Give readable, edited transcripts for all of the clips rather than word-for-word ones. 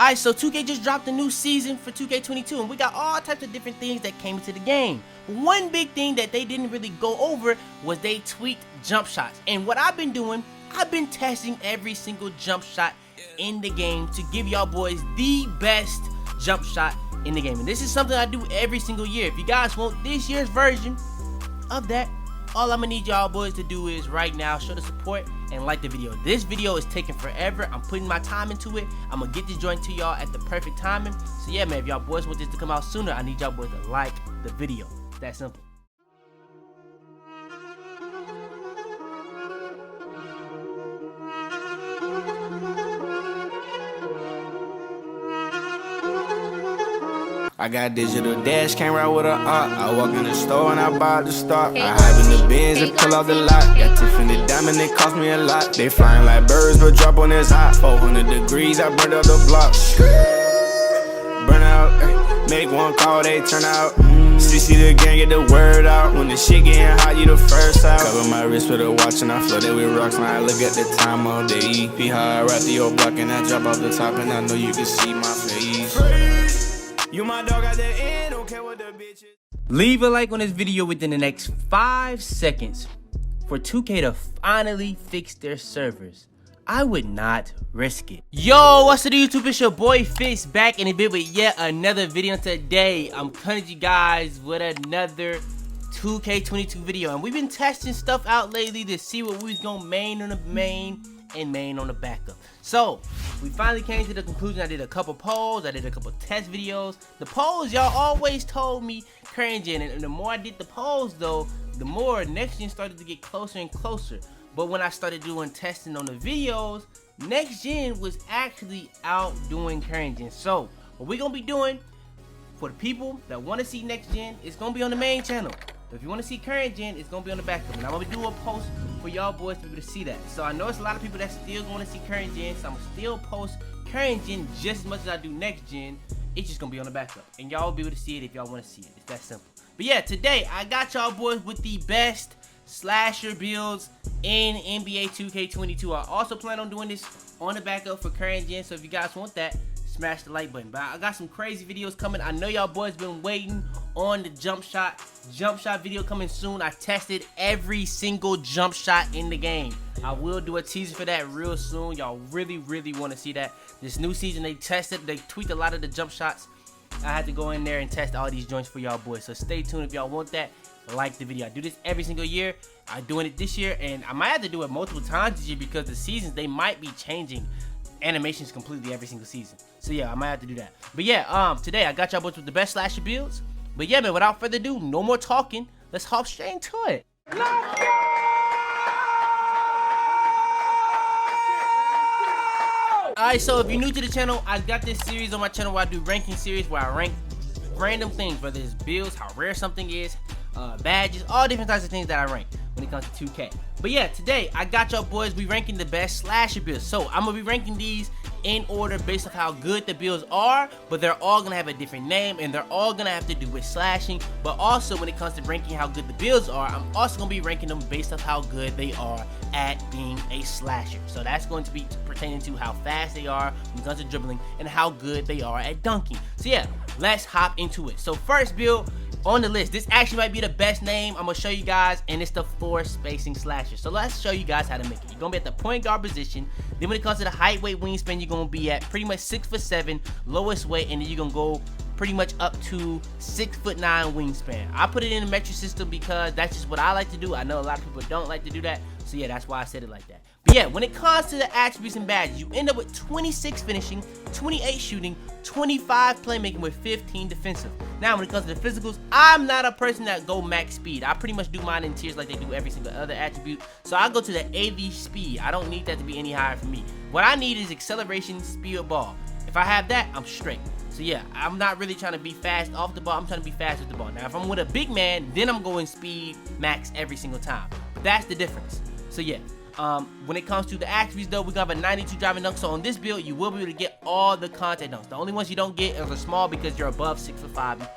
Alright, so 2K just dropped a new season for 2K22, and we got all types of different things that came into the game. One big thing that they didn't really go over was they tweaked jump shots. And what I've been doing, I've been testing every single jump shot in the game to give y'all boys the best jump shot in the game. And this is something I do every single year. If you guys want this year's version of that, all I'm gonna need y'all boys to do is right now show the support and like the video. This video is taking forever. I'm putting my time into it. I'm gonna get this joint to y'all at the perfect timing. So yeah, man, if y'all boys want this to come out sooner, I need y'all boys to like the video. It's that simple. I got digital dash camera with a op. I walk in the store and I buy the stock. I hide in the bins and pull out the lot. Got Tiffany diamond, it cost me a lot. They flying like birds, but drop on this hot. 400 degrees, I burned out the block. Burn out, make one call, they turn out. CC the gang, get the word out. When the shit getting hot, you the first out. Cover my wrist with a watch and I flood it with rocks. Now I look at the time all day. Be high, right through your block and I drop off the top and I know you can see my face. You my dog at the end, don't care what the bitch is. Leave a like on this video within the next 5 seconds for 2K to finally fix their servers. I would not risk it. Yo, what's up YouTube? It's your boy Fitz back in a bit with yet another video. Today I'm coming to you guys with another 2K22 video, and we've been testing stuff out lately to see what we was gonna main on the main and main on the backup. So we finally came to the conclusion. I did a couple polls, I did a couple test videos. The polls, y'all always told me current gen, and the more I did the polls though, the more next gen started to get closer and closer. But when I started doing testing on the videos, next gen was actually outdoing current gen. So what we're gonna be doing for the people that want to see next gen, it's gonna be on the main channel. If you want to see current gen, it's gonna be on the backup, and I'm gonna do a post for y'all boys to be able to see that. So I know it's a lot of people that still want to see current gen, so I'm gonna still post current gen just as much as I do next gen. It's just gonna be on the backup, and y'all will be able to see it if y'all want to see it. It's that simple. But yeah, today I got y'all boys with the best slasher builds in NBA 2K22. I also plan on doing this on the backup for current gen, so if you guys want that, smash the like button. But I got some crazy videos coming. I know y'all boys been waiting on the jump shot video coming soon. I tested every single jump shot in the game. I will do a teaser for that real soon. Y'all really want to see that. This new season they tweaked a lot of the jump shots. I had to go in there and test all these joints for y'all boys, so stay tuned if y'all want that. Like the video. I do this every single year. I'm doing it this year, and I might have to do it multiple times this year because the seasons, they might be changing animations completely every single season. So yeah, I might have to do that. But yeah, today I got y'all boys with the best slasher builds. But yeah, man, without further ado, no more talking. Let's hop straight into it. Let's go! Alright, so if you're new to the channel, I got this series on my channel where I do ranking series where I rank random things, whether it's builds, how rare something is, badges, all different types of things that I rank when it comes to 2K. But yeah, today I got y'all boys, we ranking the best slasher builds. So I'm gonna be ranking these in order based on how good the builds are, but they're all gonna have a different name and they're all gonna have to do with slashing. But also when it comes to ranking how good the builds are, I'm also gonna be ranking them based on how good they are at being a slasher. So that's going to be pertaining to how fast they are when it comes to dribbling and how good they are at dunking. So yeah, let's hop into it. So first build on the list, this actually might be the best name I'm gonna show you guys, and it's the force spacing slasher. So let's show you guys how to make it. You're gonna be at the point guard position. Then when it comes to the height, weight, wingspan, you're gonna be at pretty much 6'7", lowest weight, and then you're gonna go pretty much up to 6'9" wingspan. I put it in the metric system because that's just what I like to do. I know a lot of people don't like to do that, so yeah, that's why I said it like that. But yeah, when it comes to the attributes and badges, you end up with 26 finishing, 28 shooting, 25 playmaking with 15 defensive. Now when it comes to the physicals, I'm not a person that go max speed. I pretty much do mine in tiers like they do every single other attribute. So I go to the AV speed. I don't need that to be any higher for me. What I need is acceleration, speed of ball. If I have that, I'm straight. So yeah, I'm not really trying to be fast off the ball. I'm trying to be fast with the ball. Now if I'm with a big man, then I'm going speed max every single time. That's the difference. So yeah. When it comes to the attributes though, we're gonna have a 92 driving dunk. So on this build, you will be able to get all the contact dunks. The only ones you don't get are small because you're above 6'5"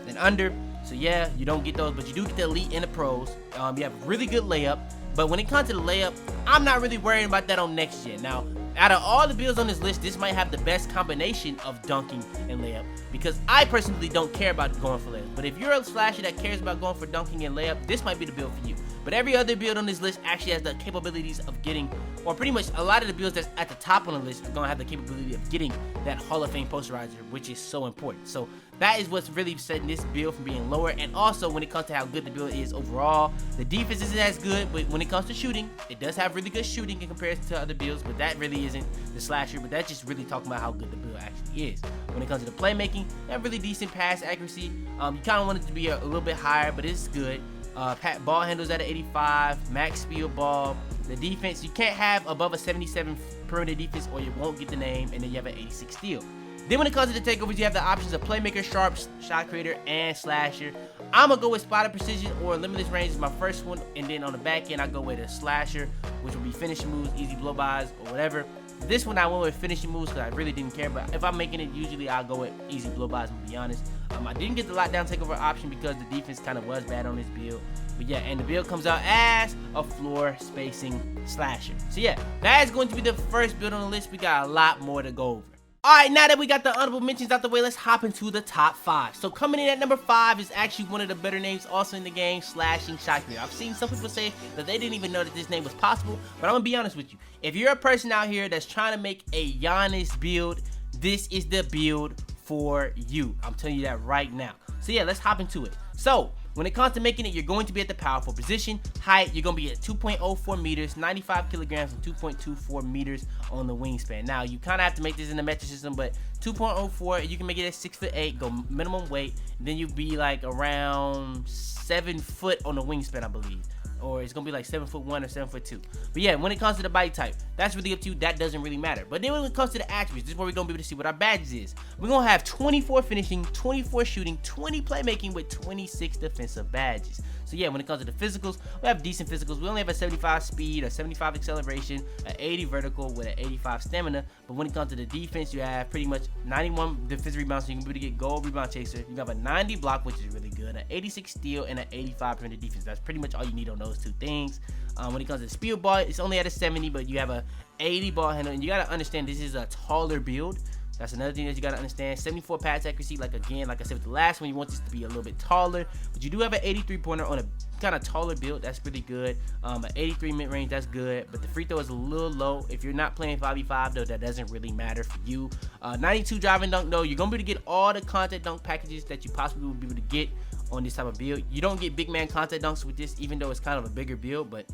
and under. So yeah, you don't get those, but you do get the elite and the pros. You have really good layup. But when it comes to the layup, I'm not really worrying about that on next gen. Now, Out of all the builds on this list, this might have the best combination of dunking and layup, because I personally don't care about going for layup. But if you're a slasher that cares about going for dunking and layup, this might be the build for you. But every other build on this list actually has the capabilities of getting, or pretty much a lot of the builds that's at the top on the list are going to have the capability of getting that Hall of Fame posterizer, which is so important. So that is what's really setting this build from being lower. And also, when it comes to how good the build is overall, the defense isn't as good, but when it comes to shooting, it does have really good shooting in comparison to other builds, but that really isn't the slasher. But that's just really talking about how good the build actually is. When it comes to the playmaking, they have really decent pass accuracy. You kind of want it to be a little bit higher, but it's good. Ball handles at an 85, max speed of ball. The defense, you can't have above a 77 perimeter defense or you won't get the name, and then you have an 86 steal. Then when it comes to the takeovers, you have the options of Playmaker, Sharp, Shot Creator, and Slasher. I'm going to go with Spotted Precision or Limitless Range is my first one, and then on the back end, I go with a Slasher, which will be finishing moves, easy blow-bys, or whatever. This one I went with finishing moves because I really didn't care, but if I'm making it, usually I'll go with easy blow-bys, to be honest. I didn't get the lockdown takeover option because the defense kind of was bad on this build. But yeah, and the build comes out as a floor spacing slasher. So yeah, that is going to be the first build on the list. We got a lot more to go over. Alright, now that we got the honorable mentions out the way, let's hop into the top 5. So coming in at number 5 is actually one of the better names also in the game, Slashing Shot Creator. I've seen some people say that they didn't even know that this name was possible, but I'm going to be honest with you. If you're a person out here that's trying to make a Giannis build, this is the build for you. I'm telling you that right now. So yeah, let's hop into it. So when it comes to making it, you're going to be at the powerful position. Height, you're going to be at 2.04 meters, 95 kilograms, and 2.24 meters on the wingspan. Now, you kind of have to make this in the metric system, but 2.04, you can make it at 6'8", go minimum weight. Then you'd be like around 7 foot on the wingspan, I believe. Or it's going to be like 7'1" or 7'2". But yeah, when it comes to the body type, that's really up to you. That doesn't really matter. But then when it comes to the attributes, this is where we're going to be able to see what our badges is. We're going to have 24 finishing, 24 shooting, 20 playmaking with 26 defensive badges. So yeah, when it comes to the physicals, we have decent physicals. We only have a 75 speed, a 75 acceleration, an 80 vertical with an 85 stamina. But when it comes to the defense, you have pretty much 91 defensive rebounds, so you can be able to get goal rebound chaser. You have a 90 block, which is really good, an 86 steal, and an 85 perimeter defense. That's pretty much all you need on those two things. When it comes to the speed ball, it's only at a 70, but you have a 80 ball handle, and you got to understand this is a taller build. That's another thing that you got to understand. 74 pass accuracy, like I said with the last one, you want this to be a little bit taller, but you do have an 83 pointer on a kind of taller build. That's pretty good. An 83 mid-range, that's good, but the free throw is a little low. If you're not playing 5v5 though, that doesn't really matter for you. 92 driving dunk though, you're gonna be able to get all the contact dunk packages that you possibly will be able to get on this type of build. You don't get big man contact dunks with this, even though it's kind of a bigger build, but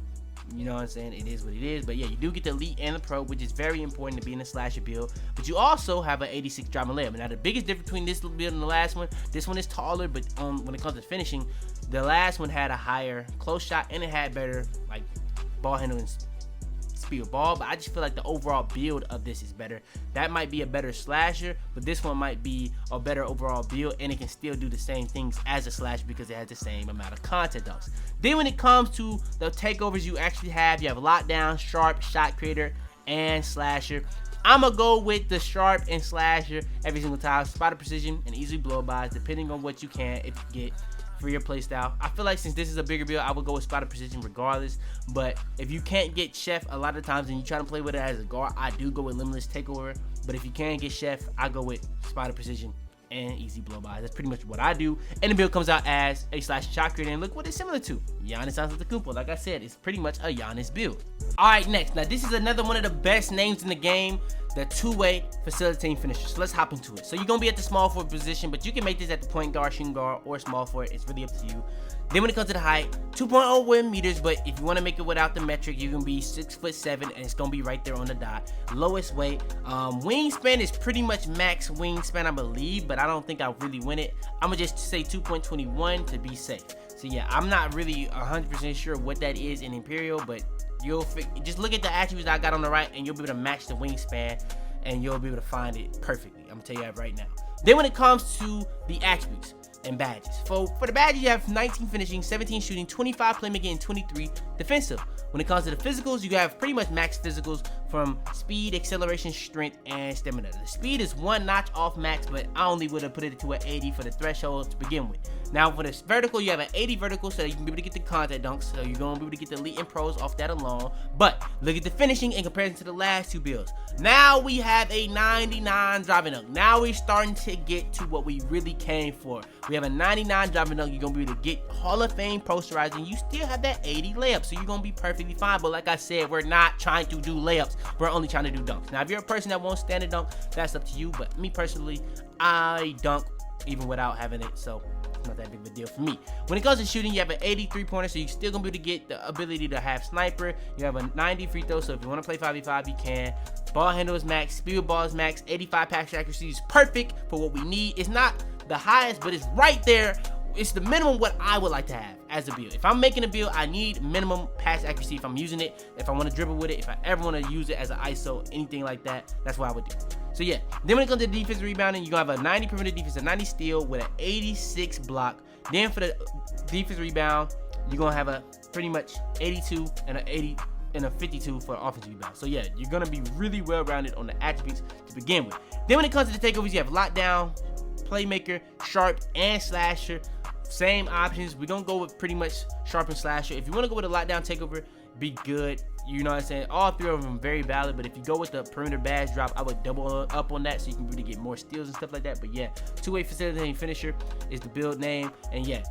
you know what I'm saying, it is what it is. But yeah, you do get the elite and the pro, which is very important to be in a slasher build. But you also have an 86 driving layup. Now the biggest difference between this build and the last one, this one is taller, but when it comes to finishing, the last one had a higher close shot and it had better like ball handling speed of ball. But I just feel like the overall build of this is better. That might be a better slasher, but this one might be a better overall build, and it can still do the same things as a slasher because it has the same amount of contact dunks. Then when it comes to the takeovers, you actually have lockdown, sharp, shot creator, and slasher. I'm gonna go with the sharp and slasher every single time. Spotted precision and easy blow-bys, depending on what you can, if you get for your playstyle. I feel like since this is a bigger build, I would go with spotted precision regardless. But if you can't get Chef a lot of times and you try to play with it as a guard, I do go with limitless takeover. But if you can't get Chef, I go with spotted precision and easy blow-by. That's pretty much what I do. And the build comes out as a slash shot creator, and look what it's similar to. Giannis Antetokounmpo. Like I said, it's pretty much a Giannis build. Alright, next. Now this is another one of the best names in the game, the two-way facilitating finisher. So let's hop into it. So you're gonna be at the small forward position, but you can make this at the point guard, shooting guard, or small forward. It's really up to you. Then when it comes to the height, 2.01 meters, but if you want to make it without the metric, you can be 6'7", and it's gonna be right there on the dot. Lowest weight, wingspan is pretty much max wingspan, I believe, but I don't think I'll really win it. I'm gonna just say 2.21 to be safe. So yeah, I'm not really 100% sure what that is in Imperial, but you'll just look at the attributes I got on the right, and you'll be able to match the wingspan, and you'll be able to find it perfectly. I'm gonna tell you that right now. Then when it comes to the attributes and badges, for the badges, you have 19 finishing, 17 shooting, 25 playmaking, and 23 defensive. When it comes to the physicals, you have pretty much max physicals from speed, acceleration, strength, and stamina. The speed is one notch off max, but I only would have put it to an 80 for the threshold to begin with. Now for this vertical, you have an 80 vertical, so you can be able to get the contact dunks, so you're going to be able to get the elite and pros off that alone. But look at the finishing in comparison to the last two builds. Now we have a 99 driving dunk. Now we're starting to get to what we really came for. We have a 99 driving dunk. You're going to be able to get Hall of Fame posterizing. You still have that 80 layup, so you're going to be perfectly fine. But like I said, we're not trying to do layups. We're only trying to do dunks. Now, if you're a person that won't stand a dunk, that's up to you. But me personally, I dunk even without having it, so it's not that big of a deal for me. When it comes to shooting, you have an 80 3-pointer, so you're still going to be able to get the ability to have sniper. You have a 90 free throw, so if you want to play 5v5, you can. Ball handle is max. Speed with ball is max. 85 pass accuracy is perfect for what we need. It's not the highest, but it's right there. It's the minimum what I would like to have as a build. If I'm making a build, I need minimum pass accuracy if I'm using it. If I want to dribble with it, if I ever want to use it as an ISO, anything like that, that's what I would do. So yeah, then when it comes to defensive rebounding, you're going to have a 90 perimeter defense, a 90 steal with an 86 block. Then for the defense rebound, you're going to have a pretty much 82 and an 80 and a 52 for offensive rebound. So yeah, you're going to be really well-rounded on the attributes to begin with. Then when it comes to the takeovers, you have lockdown, playmaker, sharp, and slasher. Same options. We're going to go with pretty much sharp and slasher. If you want to go with a lockdown takeover, be good. You know what I'm saying? All three of them are very valid, but if you go with the perimeter badge drop, I would double up on that so you can really get more steals and stuff like that. But yeah, two-way facilitating finisher is the build name. And yeah,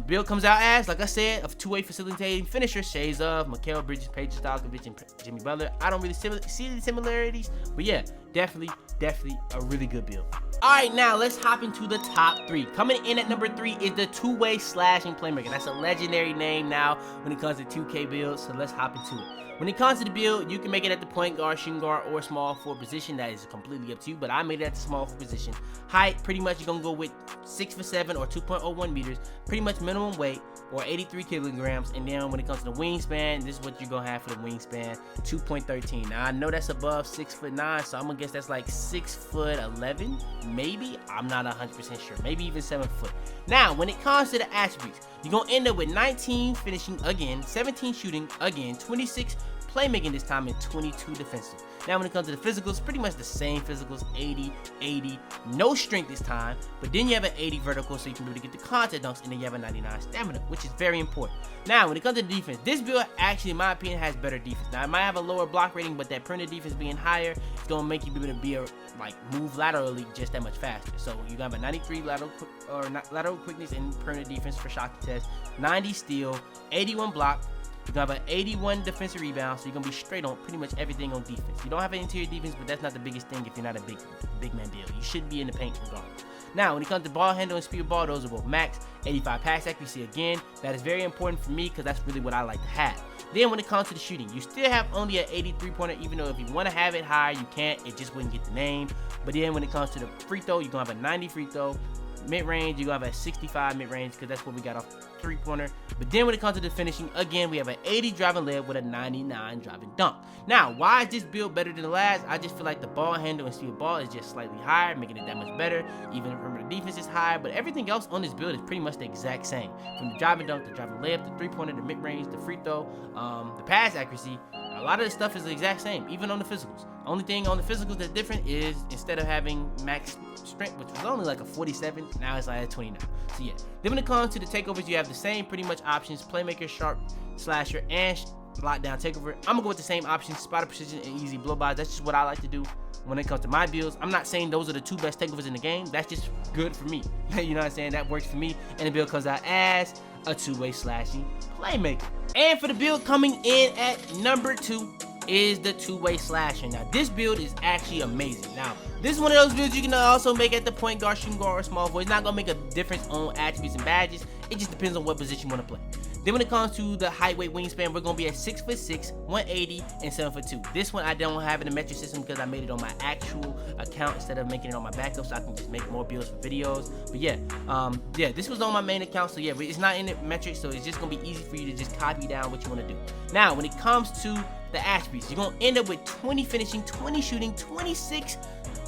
build comes out as, like I said, a two-way facilitating finisher. Shades of Mikal Bridges, Paige Stojkovic, and Jimmy Butler. I don't really see the similarities, but yeah, definitely a really good build. Alright, now let's hop into the top 3. Coming in at number 3 is the two-way slashing playmaker. That's a legendary name now when it comes to 2K builds, so let's hop into it. When it comes to the build, you can make it at the point guard, shooting guard, or small forward position. That is completely up to you, but I made it at the small forward position. Height, pretty much you're going to go with 6'7" or 2.01 meters. Pretty much minimum weight, or 83 kilograms. And then when it comes to the wingspan, this is what you're going to have for the wingspan, 2.13. Now, I know that's above 6'9", so I'm going to guess that's like 6'11", maybe? I'm not 100% sure. Maybe even 7 foot. Now, when it comes to the attributes, you're going to end up with 19 finishing again, 17 shooting again, 26 playmaking this time, and 22 defensive. Now, when it comes to the physicals, pretty much the same physicals, 80, 80, no strength this time, but then you have an 80 vertical, so you can be able to get the contact dunks, and then you have a 99 stamina, which is very important. Now, when it comes to defense, this build actually, in my opinion, has better defense. Now, it might have a lower block rating, but that perimeter defense being higher, it's going to make you be able to move laterally just that much faster. So you got a 93 lateral quickness and perimeter defense for shot test, 90 steal, 81 block. You're going to have an 81 defensive rebound, so you're going to be straight on pretty much everything on defense. You don't have an interior defense, but that's not the biggest thing if you're not a big man build. You should be in the paint regardless. Now, when it comes to ball handle and speed of ball, those are both max. 85 pass accuracy again. That is very important for me because that's really what I like to have. Then when it comes to the shooting, you still have only an 83 pointer, even though if you want to have it higher, you can't. It just wouldn't get the name. But then when it comes to the free throw, you're going to have a 90 free throw. Mid-range, you're going to have a 65 mid-range because that's what we got off three-pointer. But then when it comes to the finishing, again, we have an 80 driving layup with a 99 driving dunk. Now, why is this build better than the last? I just feel like the ball handle and speed of ball is just slightly higher, making it that much better. Even the perimeter defense is higher, but everything else on this build is pretty much the exact same. From the driving dunk, the driving layup, the three-pointer, the mid-range, the free throw, the pass accuracy. A lot of the stuff is the exact same, even on the physicals. Only thing on the physicals that's different is instead of having max strength, which was only like a 47, now it's like a 29. So yeah. Then when it comes to the takeovers, you have the same pretty much options: playmaker, sharp, slasher, and lockdown takeover. I'm gonna go with the same options: spotter precision and easy blow-bys. That's just what I like to do when it comes to my builds. I'm not saying those are the two best takeovers in the game. That's just good for me. You know what I'm saying? That works for me. And the build comes out as a two-way slashing playmaker. And for the build coming in at number 2 is the two-way slasher. Now, this build is actually amazing. Now, this is one of those builds you can also make at the point guard, shooting guard, or small forward. It's not gonna make a difference on attributes and badges. It just depends on what position you want to play. Then when it comes to the height, weight, wingspan, we're gonna be at 6'6", 180, and 7'2". This one I don't have in the metric system because I made it on my actual account instead of making it on my backup, so I can just make more builds for videos. But yeah, this was on my main account, so yeah, but it's not in the metric, so it's just gonna be easy for you to just copy down what you want to do. Now, when it comes to the attributes, you're gonna end up with 20 finishing, 20 shooting, 26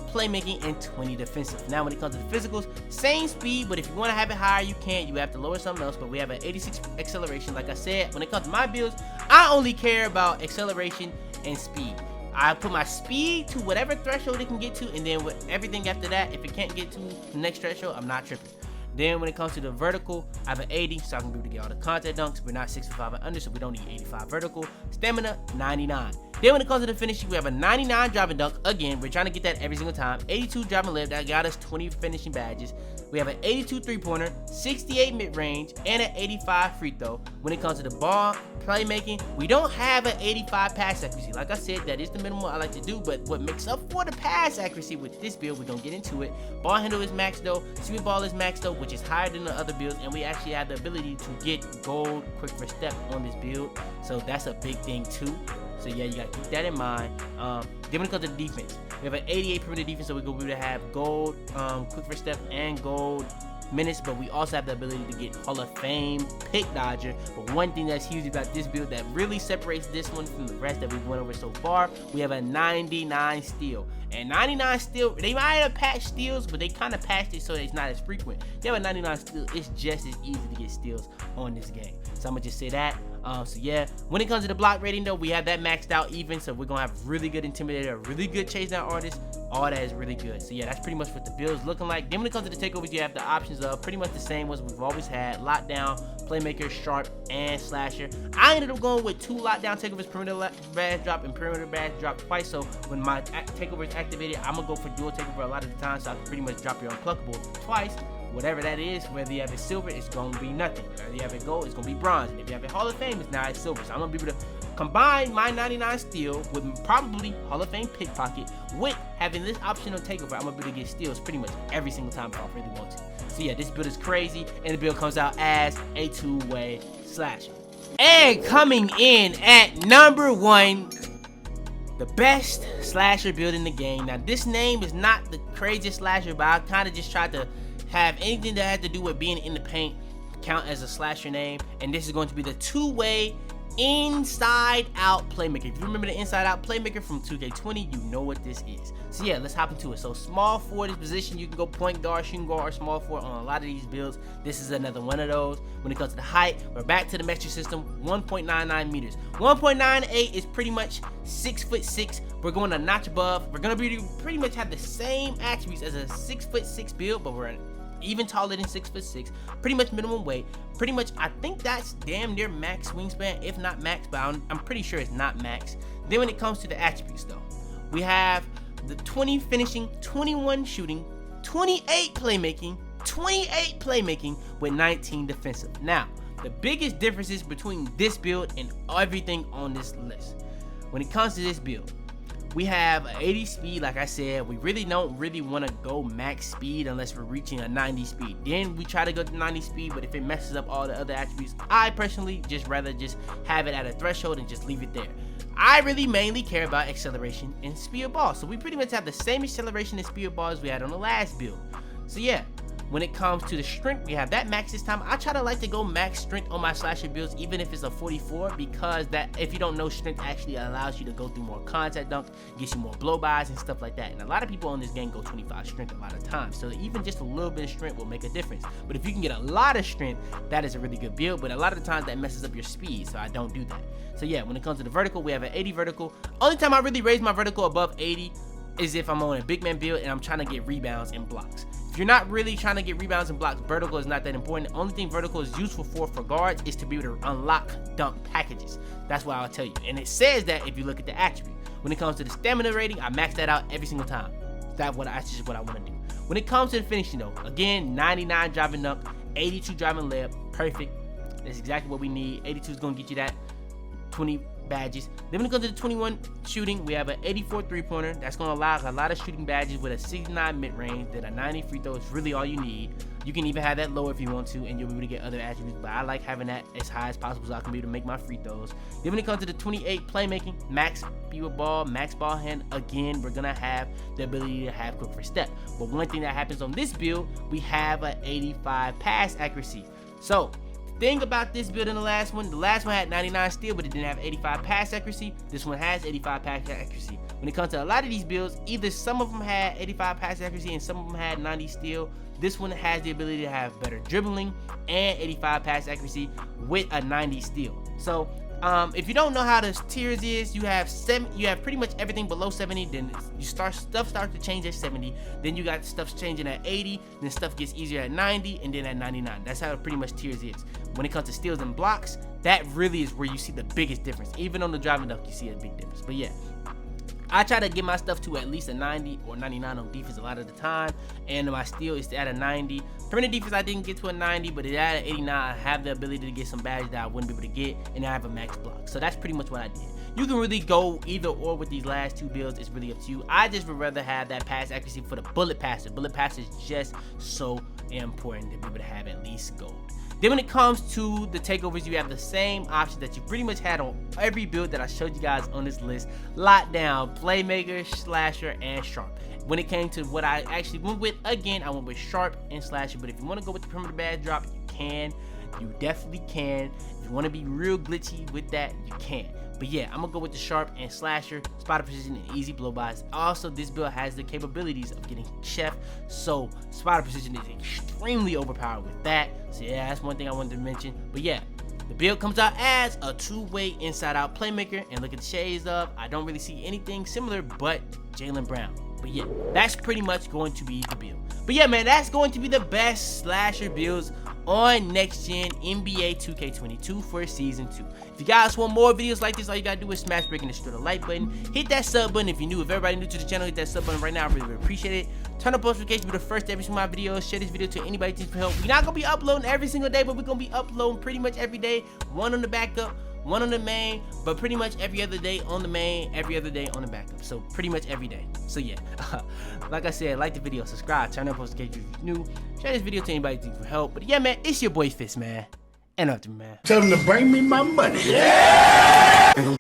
playmaking, and 20 defensive. Now, when it comes to the physicals, same speed, but if you want to have it higher, you can't. You have to lower something else, but we have an 86 acceleration. Like I said, when it comes to my builds, I only care about acceleration and speed. I put my speed to whatever threshold it can get to, and then with everything after that, if it can't get to the next threshold, I'm not tripping. Then when it comes to the vertical, I have an 80, so I can be able to get all the contact dunks. We're not 6'5" and under, so we don't need 85 vertical. Stamina, 99. Then when it comes to the finishing, we have a 99 driving dunk. Again, we're trying to get that every single time. 82 driving lip, that got us 20 finishing badges. We have an 82 three-pointer, 68 mid-range, and an 85 free throw. When it comes to the ball playmaking, we don't have an 85 pass accuracy. Like I said, that is the minimum I like to do, but what makes up for the pass accuracy with this build, we're going to get into it. Ball handle is maxed though, sweet ball is maxed though, which is higher than the other builds, and we actually have the ability to get gold quick first step on this build, so that's a big thing too. So yeah, you gotta keep that in mind. Then when it comes to the defense, we have an 88 perimeter defense, so we're gonna be able to have gold quick first step and gold minutes, but we also have the ability to get Hall of Fame pick dodger. But one thing that's huge about this build that really separates this one from the rest that we've went over so far, we have a 99 steal. And 99 steal, they might have patched steals, but they kind of patched it so it's not as frequent. They have a 99 steal, it's just as easy to get steals on this game. So I'm gonna just say that. So yeah, when it comes to the block rating though, we have that maxed out even, so we're gonna have really good intimidator, really good chase down artist. All that is really good. So yeah, that's pretty much what the build's looking like. Then when it comes to the takeovers, you have the options of pretty much the same ones we've always had: lockdown, playmaker, sharp, and slasher. I ended up going with 2 lockdown takeovers, perimeter badge drop and perimeter badge drop twice. So when my takeover is activated, I'm gonna go for dual takeover a lot of the time, so I can pretty much drop your unpluckable twice. Whatever that is, whether you have it silver, it's gonna be nothing. Whether you have it gold, it's gonna be bronze. And if you have it Hall of Fame, it's now it's silver. So I'm gonna be able to combine my 99 steal with probably Hall of Fame pickpocket with having this option on takeover. I'm gonna be able to get steals pretty much every single time if I really want to. So yeah, this build is crazy, and the build comes out as a 2-way slasher. And coming in at number 1, the best slasher build in the game. Now this name is not the craziest slasher, but I kind of just tried to have anything that had to do with being in the paint count as a slasher name, and this is going to be the 2-way inside out playmaker. If you remember the inside out playmaker from 2K20, you know what this is. So yeah, let's hop into it. So small forward is position, you can go point guard, shooting guard, or small forward on a lot of these builds. This is another one of those. When it comes to the height, we're back to the metric system, 1.99 meters. 1.98 is pretty much 6'6". We're going a notch above. We're gonna be pretty much have the same attributes as a 6'6" build, but we're even taller than 6'6", pretty much minimum weight. Pretty much, I think that's damn near max wingspan, if not max, but I'm pretty sure it's not max. Then when it comes to the attributes though, we have the 20 finishing, 21 shooting, 28 playmaking with 19 defensive. Now, the biggest differences between this build and everything on this list. When it comes to this build, we have 80 speed. Like I said, we really don't want to go max speed unless we're reaching a 90 speed. Then we try to go to 90 speed, but if it messes up all the other attributes, I personally just rather just have it at a threshold and just leave it there. I really mainly care about acceleration and speed of ball, so we pretty much have the same acceleration and speed of ball as we had on the last build. So yeah, when it comes to the strength, we have that max this time. I try to like to go max strength on my slasher builds, even if it's a 44, because that, if you don't know, strength actually allows you to go through more contact dunks, gets you more blow-bys and stuff like that. And a lot of people on this game go 25 strength a lot of times, so even just a little bit of strength will make a difference. But if you can get a lot of strength, that is a really good build, but a lot of the times that messes up your speed, so I don't do that. So yeah, when it comes to the vertical, we have an 80 vertical. Only time I really raise my vertical above 80 is if I'm on a big man build and I'm trying to get rebounds and blocks. If you're not really trying to get rebounds and blocks, vertical is not that important. The only thing vertical is useful for guards is to be able to unlock dunk packages. That's what I'll tell you. And it says that if you look at the attribute. When it comes to the stamina rating, I max that out every single time. That's just what I want to do. When it comes to the finishing though, again, 99 driving dunk, 82 driving layup, perfect. That's exactly what we need. 82 is going to get you that 20 badges. Then when it comes to the 21 shooting, we have an 84 three-pointer. That's going to allow a lot of shooting badges with a 69 mid-range. Then a 90 free throw is really all you need. You can even have that lower if you want to, and you'll be able to get other attributes, but I like having that as high as possible so I can be able to make my free throws. Then when it comes to the 28 playmaking, max speed with ball, max ball hand, again, we're going to have the ability to have quick first step. But one thing that happens on this build, we have an 85 pass accuracy. So thing about this build in the last one had 99 steal, but it didn't have 85 pass accuracy. This one has 85 pass accuracy. When it comes to a lot of these builds, either some of them had 85 pass accuracy and some of them had 90 steal. This one has the ability to have better dribbling and 85 pass accuracy with a 90 steal. So If you don't know how the tiers is, you have pretty much everything below 70, then stuff starts to change at 70, then you got stuff changing at 80, then stuff gets easier at 90, and then at 99. That's how pretty much tiers is. When it comes to steals and blocks, that really is where you see the biggest difference. Even on the driving duck, you see a big difference. But yeah, I try to get my stuff to at least a 90 or 99 on defense a lot of the time, and my steal is at a 90. Perimeter defense, I didn't get to a 90, but at an 89, I have the ability to get some badges that I wouldn't be able to get, and I have a max block. So that's pretty much what I did. You can really go either or with these last two builds. It's really up to you. I just would rather have that pass accuracy for the bullet passer. Bullet passer is just so important to be able to have at least gold. Then when it comes to the takeovers, you have the same options that you pretty much had on every build that I showed you guys on this list. Lockdown, Playmaker, Slasher, and Sharp. When it came to what I actually went with, again, I went with Sharp and Slasher. But if you want to go with the perimeter badge drop, you can. You definitely can. If you want to be real glitchy with that, you can. But yeah, I'm gonna go with the Sharp and Slasher, spotter precision, and easy blow bys. Also, this build has the capabilities of getting Chef, so spotter precision is extremely overpowered with that. So yeah, that's one thing I wanted to mention. But yeah, the build comes out as a two-way inside-out playmaker, and look at the shades of. I don't really see anything similar but Jaylen Brown. But yeah, that's pretty much going to be the build. But yeah, man, that's going to be the best Slasher builds on next gen NBA 2K22 for season 2. If you guys want more videos like this, all you gotta do is smash break and destroy the like button. Hit that sub button if you're new. If everybody new to the channel, hit that sub button right now. I really appreciate it. Turn on post notifications to be the first to every single my videos. Share this video to anybody who needs for help. We're not gonna be uploading every single day, but we're gonna be uploading pretty much every day. One on the backup, one on the main, but pretty much every other day on the main, every other day on the backup. So pretty much every day. So yeah, like I said, like the video, subscribe, turn on post notifications if you're new. Share this video to anybody who needs for help. But yeah, man, it's your boy Fitz, man. And up to man. Tell them to bring me my money. Yeah!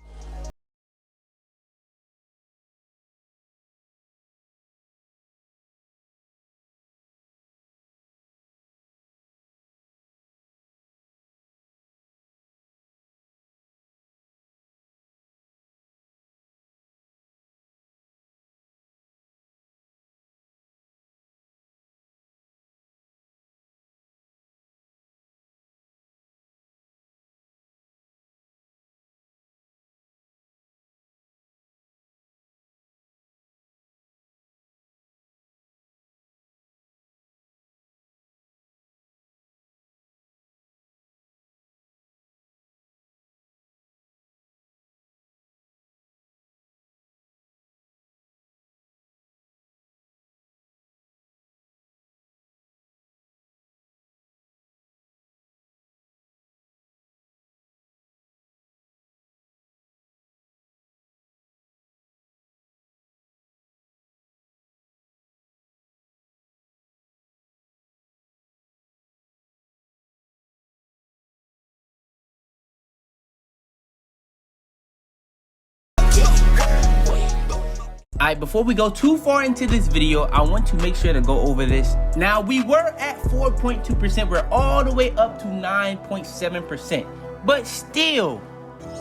Alright, before we go too far into this video, I want to make sure to go over this. Now, we were at 4.2%. We're all the way up to 9.7%. But still,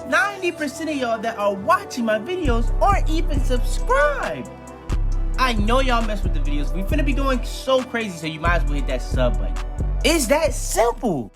90% of y'all that are watching my videos aren't even subscribed. I know y'all mess with the videos. We finna be going so crazy, so you might as well hit that sub button. It's that simple.